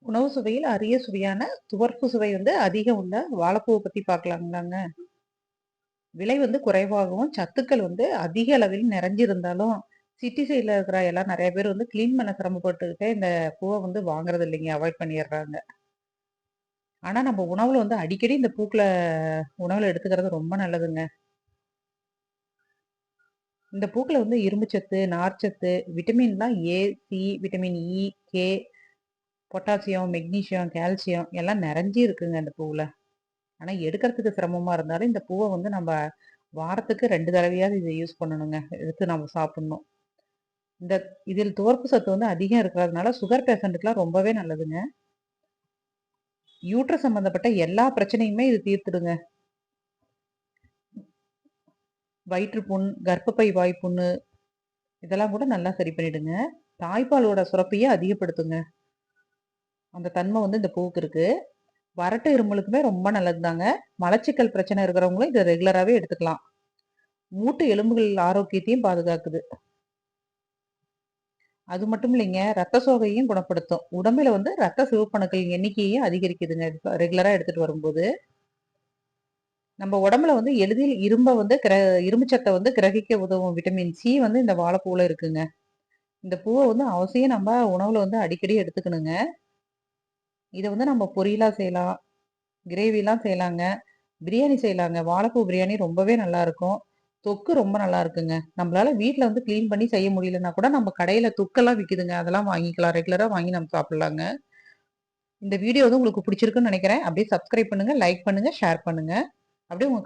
உணவு சுவையில் அரிய சுவையான துவர்ப்பு சுவை வந்து அதிகம் உள்ள வாழைப்பூவை பத்தி பார்க்கலாங்களாங்க. விலை வந்து குறைவாகவும், சத்துக்கள் வந்து அதிக அளவில் நிறைஞ்சிருந்தாலும், சிட்டி சைட்ல இருக்கிற எல்லாம் நெறைய பேர் வந்து கிளீன் பண்ண சிரமப்பட்டுக்கிட்டே இந்த பூவ வந்து வாங்குறது இல்லைங்க. அவாய்ட் பண்ணிர்றாங்க. ஆனா நம்ம உணவுல வந்து அடிக்கடி இந்த பூக்கள உணவுல எடுத்துக்கிறது ரொம்ப நல்லதுங்க. இந்த பூக்கள வந்து இரும்புச்சத்து, நார்ச்சத்து, விட்டமின்லாம் A, C, vitamin E, K, potassium, magnesium, calcium எல்லாம் நிறைஞ்சு இருக்குங்க இந்த பூவுல. ஆனா எடுக்கறதுக்கு சிரமமா இருந்தாலும், இந்த பூவ வந்து நம்ப வாரத்துக்கு 2 தடவையாவது இத யூஸ் பண்ணணுங்க. எடுத்து நம்ம சாப்பிடணும். இந்த இதில் துவர்ப்பு சத்து வந்து அதிகம் இருக்கிறதுனால, சுகர் பேஷண்ட்டுக்குலாம் ரொம்பவே நல்லதுங்க. யூட்ரஸ் சம்மந்தப்பட்ட எல்லா பிரச்சனையுமே இது தீர்த்துடுங்க. வயிற்றுப்புண், கர்ப்பப்பை வாய் புண்ணு இதெல்லாம் கூட நல்லா சரி பண்ணிடுங்க. தாய்ப்பாலோட சுரப்பிய அதிகப்படுத்துங்க. அந்த தன்மை வந்து இந்த பூவுக்கு இருக்கு. வறட்டு இருமலுக்குமே ரொம்ப நல்லதுதாங்க. மலச்சிக்கல் பிரச்சனை இருக்கிறவங்களும் இத ரெகுலராவே எடுத்துக்கலாம். மூட்டு எலும்புகள் ஆரோக்கியத்தையும் பாதுகாக்குது. அது மட்டும் இல்லைங்க. ரத்த சோகையும் குணப்படுத்தும். உடம்புல வந்து ரத்த சிவப்பணுக்களின் எண்ணிக்கையும் அதிகரிக்குதுங்க. ரெகுலரா எடுத்துட்டு வரும்போது. நம்ம உடம்புல வந்து எளிதில் இரும்ப வந்து இரும்பு சத்த வந்து கிரகிக்க உதவும் விட்டமின் சி வந்து இந்த வாழைப்பூவுல இருக்குங்க. இந்த பூவ வந்து அவசியம் நம்ம உணவுல வந்து அடிக்கடி எடுத்துக்கணுங்க. இத வந்து நம்ம பொரியலா செய்யலாம். கிரேவிலாம் செய்யலாங்க. பிரியாணி செய்யலாங்க. வாழைப்பூ பிரியாணி ரொம்பவே நல்லாருக்கும். தொக்கு ரொம்ப நல்லா இருக்குங்க. நம்மளால வீட்ல வந்து கிளீன் பண்ணி செய்ய முடியலன்னா கூட நம்ம கடையில தொக்கெல்லாம் விக்குதுங்க. அதெல்லாம் வாங்கிக்கலாம். ரெகுலரா வாங்கி நம்ம சாப்பிடலாங்க. இந்த வீடியோ வந்து உங்களுக்கு பிடிச்சிருக்குன்னு நெனைக்கிறேன். அப்படியே சப்ஸ்கிரைப் பண்ணுங்க, லைக் பண்ணுங்க, ஷேர் பண்ணுங்க. அப்படியே உங்க